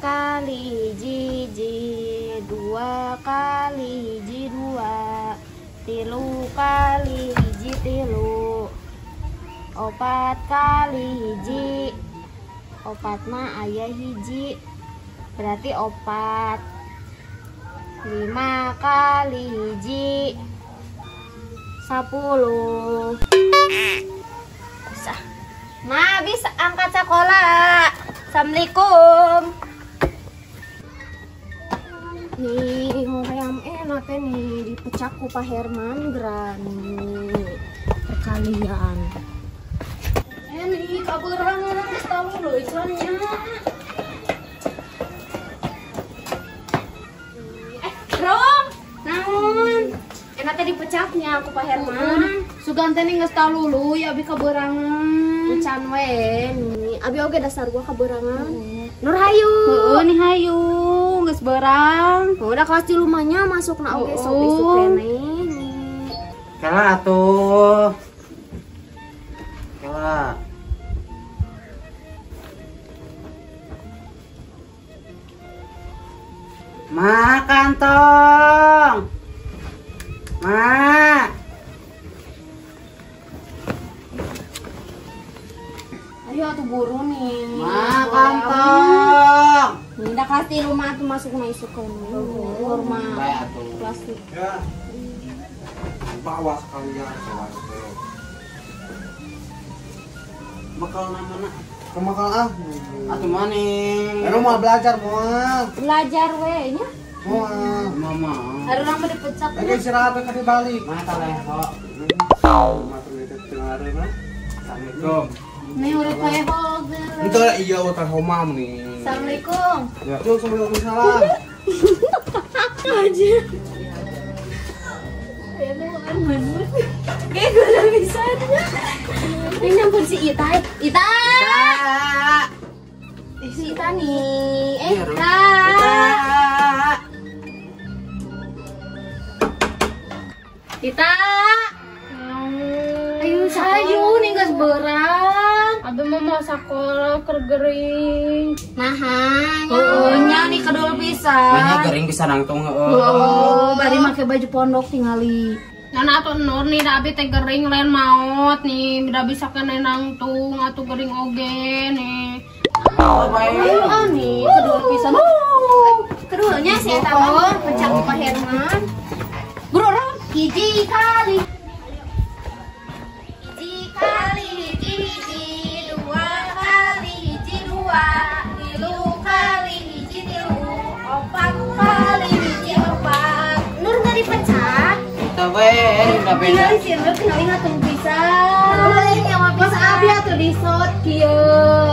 kali hiji, 2 kali hiji 2, 3 kali hiji 3, 4 kali hiji, 4 mah aya hiji berarti 4, 5 kali hiji 10. Ma bisa angkat sekolah. Assalamualaikum. Nih hoream enak nih dipecak ku Pak Herman Grani perkalian. Nih kaburan geus tahu lho islannya. Rom, naon? Enak teh dipecaknya aku Pak Herman. Sugan teh geus talulu ya abi kaberangan. Can we nih. Abi oge dasar gua kaberangan. Nur hayu. Heeh nih hayu geus berang. Udah kelas di rumahnya masuk na oge sok isu kene. Kela atuh. Kela. Makan tong. Ma. Ayo atuh buru nih. Makan tong. Nih udah kelas di rumah tuh masuk na isu kene. Rumah. Bae atuh. Plastik. Ya. Bawa sekalian kelas teh. Bakal namana. Kemakal ah. Atuh maning. Ero mau belajar moal. Belajar we nya. Moal. Mama. Hari urang mah dipecat. Lagi istirahat ke balik. Mata leho. Matur itu tengah hari mah. Assalamualaikum. Nih urut kayak hoge. Itu iya utan homam nih. Assalamualaikum. Ya, Waalaikumsalam. Aja. Ya lu manut. Kayak gue udah bisa aja. Ini nyambut si Ita. Ita. Si Ita nih. Ita. Ita. Ayo sayu nih geus beurang. Abi mau sakola keur gering. Nah, nya nih kedul Banyak pisan. kering bisa nangtung heeh. Oh, bari make baju pondok tingali. Nana atuh nur nih da abi teh gering lain maot nih, da bisa kena nangtung atuh gering oge nih. Oh, nih kedul pisan. Kedulnya si eta mah pecak Pak Herman. Bro, hiji kali. Hiji kali hiji, 2 kali hiji 2, 3 kali hiji 3, 4 kali hiji 4. Nur enggak dipecah. Kita we udah beda. Tinggal si Nur tinggal ngatung pisan. Boleh nyawa pisan. Abi atuh disot kieu.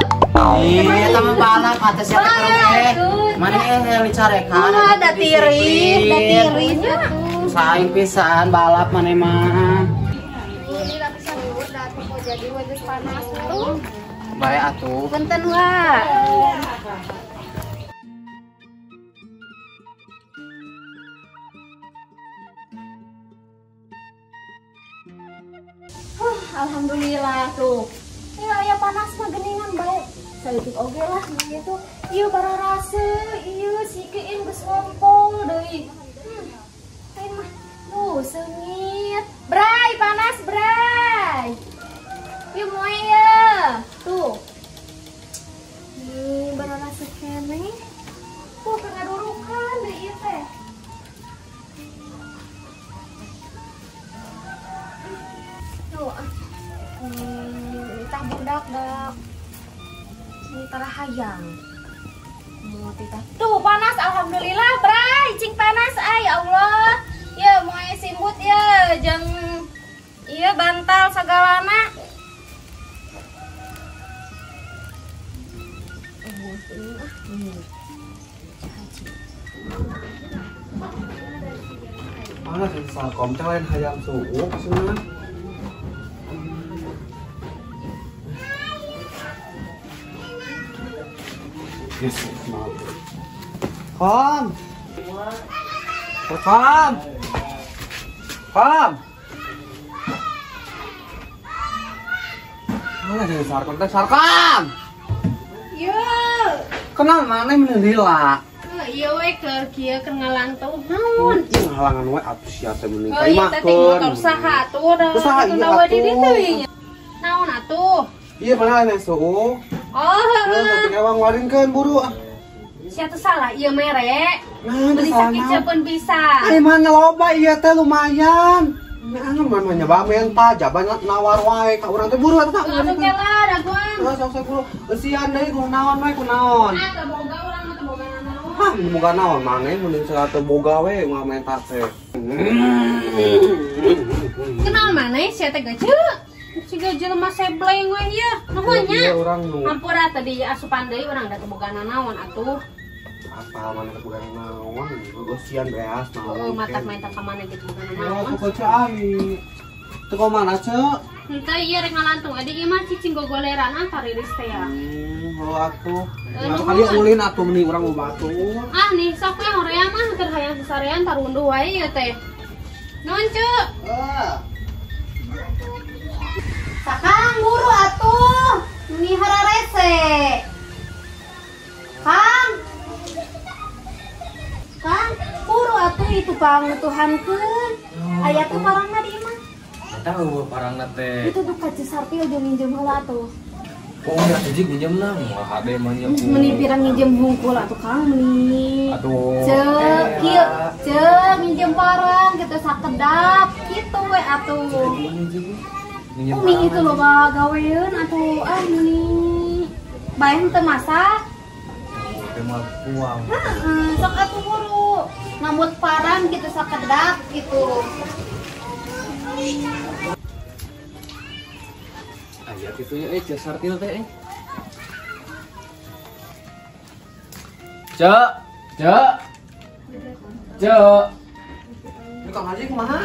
Iya, tamu balap atas siapa teh? Mana yang dicarekan? Da tiris atuh. Saing pisan balap mana mah. Ini lapisan dulu datang mau jadi wajah panas tuh. Bae atuh. Punten wa. Alhamdulillah tuh. Ya panas mah geningan bae. Saeutik oge lah gitu. Ieu bararase, ieu sikeun geus ngompol deui. Aing mah tuh seungit. Bray panas bray. Ieu moe ya. Tuh. Nih bararase keneh. Tuh pengadurukan deui ieu teh. Tuh. Tah budak dak. Ini tara hayang. Mau titah. Tuh panas alhamdulillah, Bray. Cing panas ay Allah. Ya moe simbut ya jeung ieu bantal sagalana. Mana sih salkom teh lain hayam suuk cenah. Yes, maaf. Kom. Kom. Kom. Mana sih sarkom teh sarkom? Yo. Kenal mana mending lila. Iya we keur kieu keur ngalantung naon? Ih halangan we atuh sia teh mending Oh kai iya teh motor makeun. saha atuh da. Saha ieu Tahu di atuh. ditu nya. Naon atuh? Iya mana nih suuk. Oh, Tapi ewang warinkeun buru. sia teh salah ieu mere. Nah, Beli sakit cepun bisa. Ai mana loba iya teh lumayan. Nah, mana nyoba menta jaban nawar wae ka urang teh buru atuh. Atuh kela daguan. Nah, sok buru. Eusian deui kunaon wae kunaon. Ah, teu boga urang mah teu boga naon. Hah, boga naon maneh mending saat teu boga we ngamenta teh. Kenal maneh sia teh gece? Siga jelema sebleng we ieu. Nuhun nya. Iya urang nu. Hampura tadi asupan deui urang da teu boga naon atuh. Apa mana teh boga naon? Eusian beas Oh, naon. matak main ka mana gitu boga Oh, naon. aku ai. Teu mana, Cek? Henteu ieu rek ngalantung adi ieu mah cicing gogoleran antar iris teh ya. Oh atuh. Nah, kali ulin atuh mending urang mau batur. Ah nih sok we horea mah keur hayang sasarean tarunduh wae ieu teh. Nuhun Cuk. Sakang buru atuh. Ini hararese. Kang. Kang, buru atuh itu pangutuhankeun. Aya teh parangna di imah. Tahu parangna teh. Itu tuh kaci sarpil jeung minjem heula atuh. Oh ya tujig minjem nang moal hade mah nya. Meni pirang minjem hungkul atuh Kang meni. Aduh. Cek, kieu, cek minjem parang kita sakedap kitu we atuh. Minjem Umi itu loba gaweun atuh meni bae teu masak. teh mah uang. Heeh, sok atuh buru. Nambut parang kita sakedap gitu. Aya kitu nya jasar tina teh. Cek. Cek. Cek. Ini Kang Haji kumaha?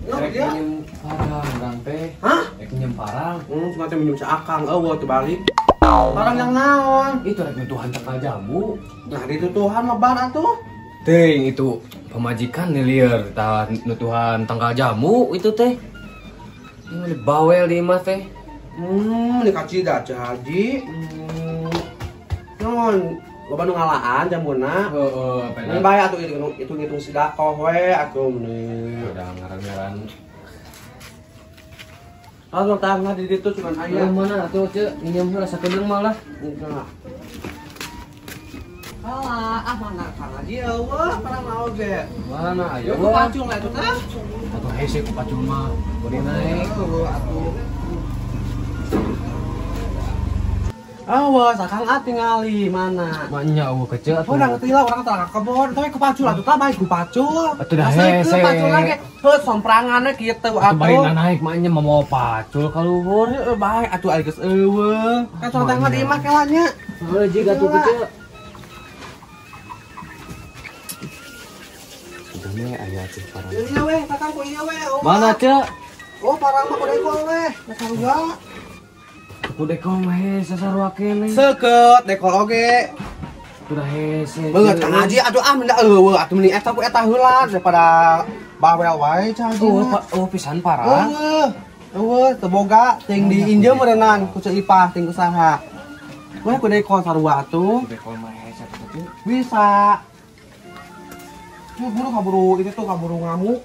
Rek minjem parang urang teh. Hah? Rek minjem parang. Cuma teh minjem saakang eueuh teu balik. Parang yang naon? Itu rek nutuhan tangkal jambu. Nah, ditutuhan lebar atuh. Teh itu pemajikan nih lieur tah nutuhan tangkal jamu itu teh. Ini bawel di imah teh. Ini kacida Cek Haji. Non, loba nu ngalaan jambuna. Heeh, Ini bae atuh itu ngitung sedekah we atuh meni. udah ngaran-ngaran. Langsung tangga di ditu cuman aya. Yang mana atuh Cek? Minjem heula sakedeung malah. Enggak. Alah, mana Kang Haji eueuh parang oge. Mana ayo Yo pacung lah itu teh. Atuh hese ku pacung mah. Beri naik. Awas, akang tinggali mana? Maknya eueuh kecil atuh. Orang tila orang tara kebon, tapi ku pacul atuh tah bae ku pacul. Atuh dah Asli, hese. ku pacul lagi. Heuh sompranganna kitu Atuh bari atuh. naik maknya mau pacul ka luhur. Heuh bae atuh aya geus eueuh. Kan sontang mah di imah kelanya. Heuh jig atuh kecil. Udah nih aya cek parang. Iya we, kakang ku iya we. Oh, Mana Cek? Oh, parang mah kudu gol we. Nasarua. Aku dekong hese sarua kene. Seukeut dekol oge. Udah hese. Beungeut Kang Haji aduh minda eueuh atuh mending eta ku eta heula daripada bawel wae Cak Haji. Oh pisan parah. Eueuh teu boga ting diinjem meureunnan ku Ceu Ipah ting ku saha. Weh ku dekol sarua atuh. Dekong mah hese atuh. Bisa. Kaburu itu tuh kaburu ngamuk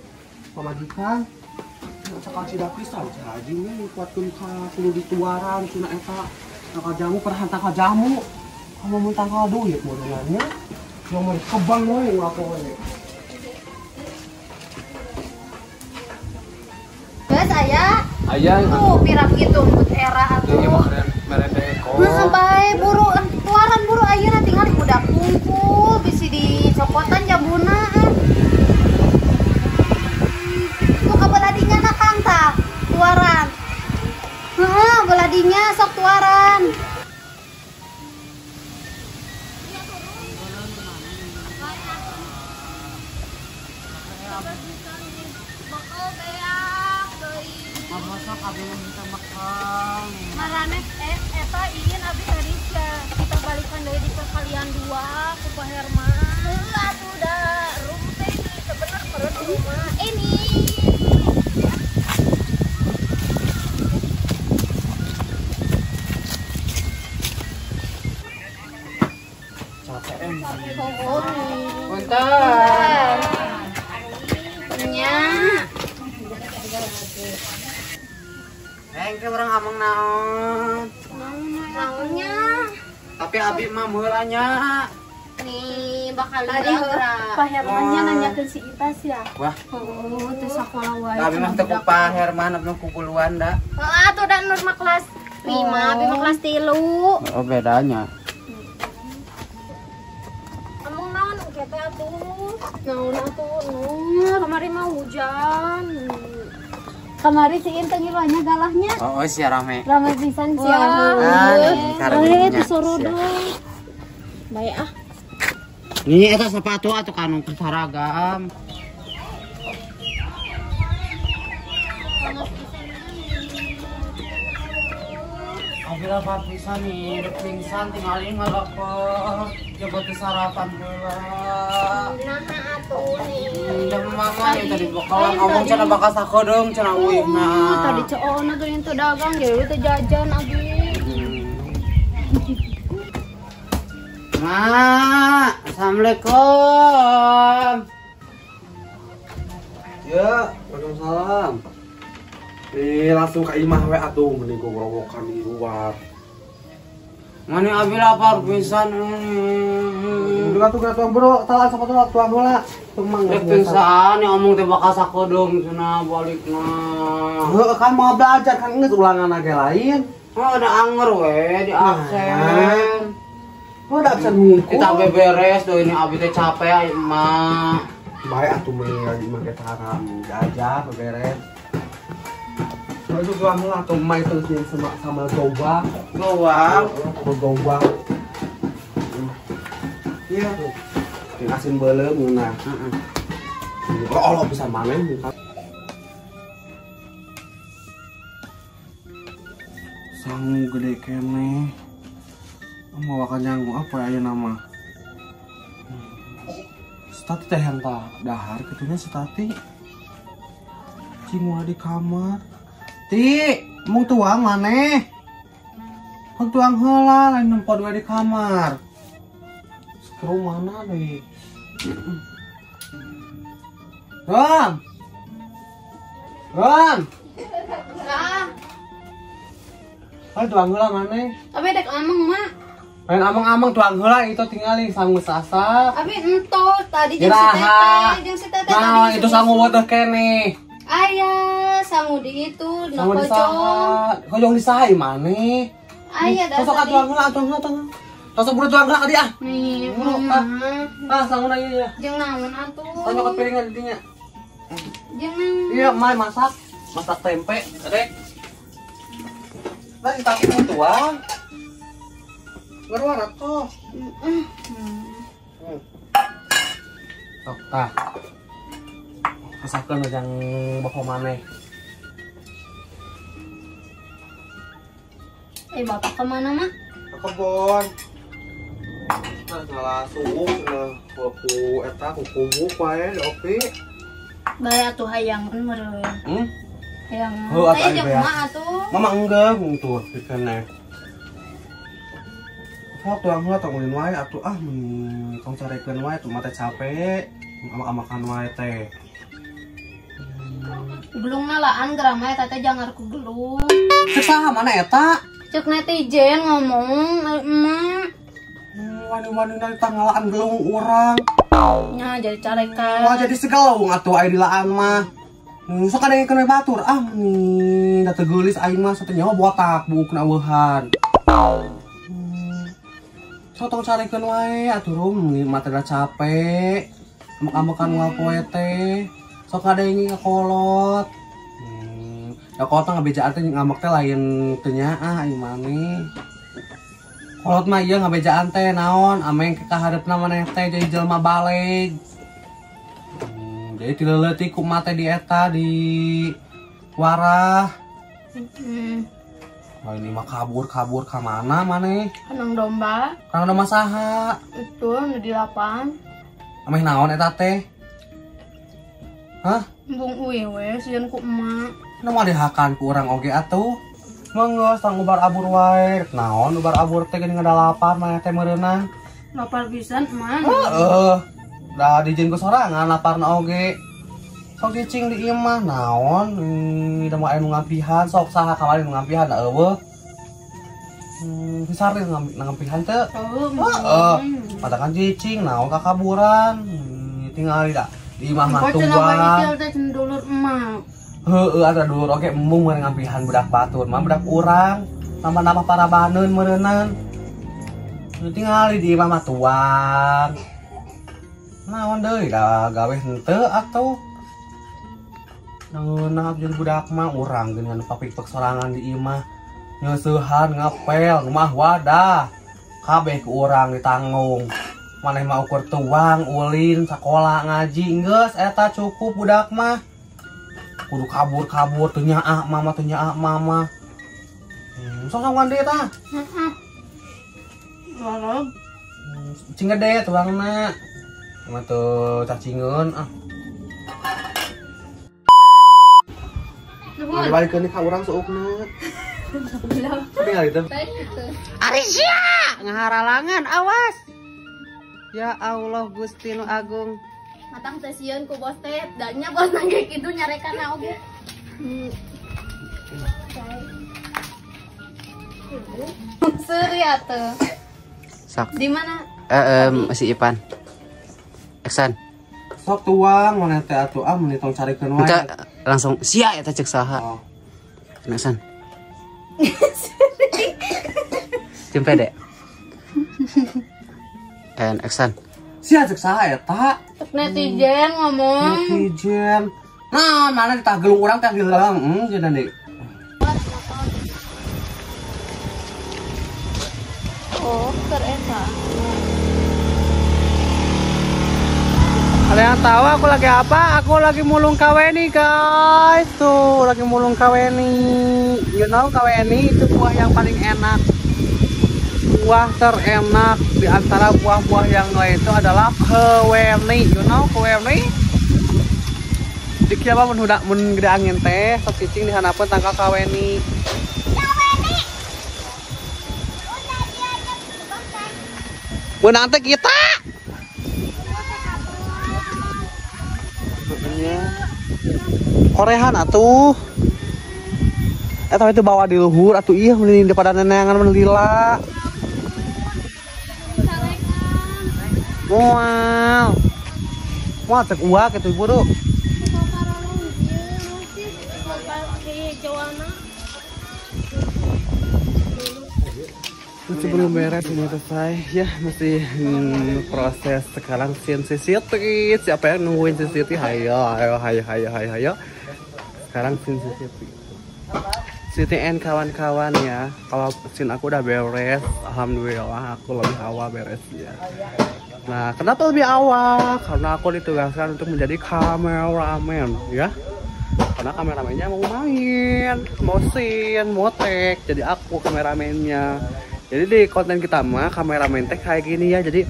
pamajikan. Sekarang sidak pisan Cak Haji we kuatkeun ka kudu dituaran cenah eta. Tangkal jamu perhan tangkal jamu. Kamu mun tangkal duit modelannya. Yang mah kebang we ngapo we. Geus aya. Aya Tuh pirang gitu mut era atuh. ieu mah mere dekong. Nah, bae buru keluaran buru ayeuna tinggal budak kumpul bisi dicopotan jambuna. Tuh kabeladinya na Kang tah, keluaran. Heeh, beladinya sok keluaran. Marane eta iin abdi tadi kita balikan deui di kalian dua ku Pak Herman. Atuh da rum teh sebenarnya perut rumah ini. capek. Punten. Nya. Engke orang amang naon. Naonnya? Tapi abi mah meula nya. Nih bakal Tadi Pak Hermannya nanyakeun si Itas ya. Wah, Oh, teu sakola wae. abi mah teu ku Pak Herman, abi mah ku puluhan da. Heeh, atuh dan Nurma kelas 5, abi mah kelas 3. Oh, bedanya. Emang naon oke teh atuh? Naon atuh? Nur, kemarin mah hujan. Kamari si Inteng ngiluannya galahnya. Oh, sia rame. Ramai pisan sih. Karena Sorodong. Baik ah. Ini eta sepatu atuh kanu seragam. Abila pisan nih, udah pingsan tinggalin ngalapor. Coba ke sarapan heula. Nah atuh nih. Udah mama nih tadi bakalan ngomong cenah bakal sakodong cenah uihna. Tadi coona geuning teu dagang jadi teu jajan abi. Ma, assalamualaikum. Ya, waalaikumsalam. Nih langsung ke imah we atuh mending gorowokan di luar. Mani abi lapar pisan. Udah tuh bro, talan sama tuang heula. Tumang Udah pisan nih omong teh bakal sakodong cenah balikna. Heuh kan mau belajar kan geus ulangan age lain. Oh, ada anger we di absen. Oh, udah absen ngungku. Kita beberes tuh ini abi teh capek emak. Baik atuh mending lagi make cara jajah beberes. Itu tuang heula tuh mai terus sama coba. Gowang. Bergowang. Iya. Dikasihin beuleum ngeunah. Heeh. Allah bisa manen. Sangu gede kene. Mau akan nyanggu apa ya nama? Stati teh yang tak dahar ketunya Stati. Cingua di kamar. Ti, mau tuang maneh? Mau tuang heula lain nempot we di kamar. Skru mana deui? Ram. Ram. Ah, Hai tuang heula maneh? abi dek ameng mah. Main amang-amang tuang heula itu tinggalin sangu sasa. Abi entos tadi jeung si Iraha. teteh, jeung si teteh Nah, tadi. itu sangu wadah kene. Aya, sangu di itu, na Sangu di pocong. saha? Kojong di saha maneh? Aya dah Tosok tadi. tuang heula, tong. Tosok buru tuang heula ka dia. Nih, Buru, ah, sangu na ieu ya. jeung naon atuh? Tanya ke piringan di dinya. Jeung naon? Iya, mai masak tempe, Dek. Tadi tak tuang. Ngeruar atuh. Sok tah. Masakeun yang bako maneh. Bapak kemana mah? Ke kebon. Nah, salah suuk, nah, ku eta ku kubuk wae di opi. Bae atuh hayang meureun. Hayang. Heuh, atuh Aya aya jeung beas. mah atuh. Mama enggak tuh dikene. Sok tuang heula tong ulin wae atuh tong carekeun wae tuh mah teh capek. Amakan wae teh. Gelung nalaan geramai tete jangar ku gelung. Cek saha mana eta? Cek netizen ngomong emak. Wani-wani dari tanggalan gelung urang. Nya jadi carekan. Wah jadi segalung atuh aya di laan mah. Sok ada yang kena batur nih, da teu geulis aing mah sateu nyawa botak buukna eueuhan. Sok tong carekeun wae atuh rum mah teh da capek. Amak-amakan wae poe teh. Sok ada yang ngakolot. Ya kolot ngabejaan teh ngamak teh lain teu nyaa ieu maneh. Kolot mah ieu ngabejaan teh naon ameng ke kahareupna maneh teh jadi jelema baleg. Jadi tileleutik kumaha teh di eta di warah. Oh ini mah kabur ka mana maneh? Kanang domba. Kang domba saha? Itu nu di lapang. Ameh naon eta teh? Hah? Bung uwe sieun ku emak. Nama dihakan ku urang oge atuh. Mangga tang ubar abur wae. Naon ubar abur teh geuning ngadalapan maneh teh meureunang. Lapar pisan man. Dah dijin ku sorangan laparna oge. Sok cicing di imah naon da mau anu ngampihan sok saha kamari nu ngampihan da eueuh. Besar ngampihan teu. Padakan cicing naon kakaburan. Tinggal di imah mah tuang. Dulur emak. Heueuh ada dulur oge embung meureun ngampihan budak batur mah budak urang. Nama-nama para baneun meureunnan. Tinggal di imah mah tuang. Naon deui da gawe henteu atuh. Nah, jadi budak mah urang dengan papik sorangan di imah nyeusuhan ngapel rumah wadah kabeh ke urang ditanggung maneh mah ukur tuang ulin sekolah ngaji geus eta cukup budak mah kudu kabur teu nyaah mama sok ngande tah Warog. cing gede tuangna mah teu cacingeun Dibalikin nih ka urang seukna. Tinggal itu. Arisya ngaharalangan awas. Ya Allah Gusti nu Agung. Matang teh sieun ku bos teh, danya bos nangge kitu nyarekana oge. Seri atuh. Sok. Di mana? Masih Ipan. Eksan. Sok tuang mana teh atuh mun ditong carikeun wae. Langsung sia eta cek saha. Oh. Eksan. Jempe dek. Eksan. Sia cek saha eta? Netizen ngomong. Netizen. Nah, mana ditah gelung urang teh dilarang. Jangan deh. Oh, keren Pak. Ada yang tahu aku lagi apa? Aku lagi mulung kaweni guys. Tuh, lagi mulung kaweni. You know kaweni itu buah yang paling enak. Buah terenak di antara buah-buah yang lain itu adalah kaweni. You know kaweni? Diki apa mun gede angin teh, sok cicing dihanapeun tangkal kaweni. Benang teh kita. Korehan atuh. Eta itu bawa di luhur atuh ieu mending daripada nenengan menlila. Moal. Moal cek uak itu ibu tuh. Masih belum beres ini selesai ya, masih proses sekarang Siti. Siapa yang nungguin Siti? Hayo. Sekarang Siti and kawan-kawan ya. Kalau sin aku udah beres, alhamdulillah aku lebih awal beres ya. Nah, kenapa lebih awal? Karena aku ditugaskan untuk menjadi kameramen ya. Karena kameramennya mau main, mau scene, mau tag, jadi aku kameramennya. Jadi di konten kita mah kameramen teh kayak gini ya. Jadi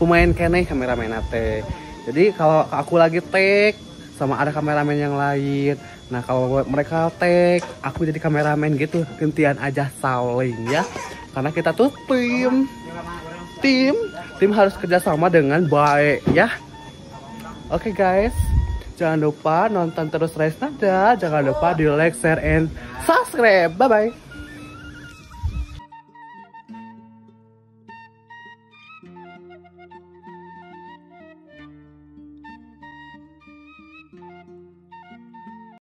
pemain keneh kameramen teh. Jadi kalau aku lagi tag sama ada kameramen yang lain. Nah kalau mereka tag, aku jadi kameramen gitu. Gantian aja saling ya. Karena kita tuh tim harus kerjasama dengan baik ya. Oke guys, jangan lupa nonton terus Rais Nada. Jangan lupa di like, share, and subscribe. Bye bye.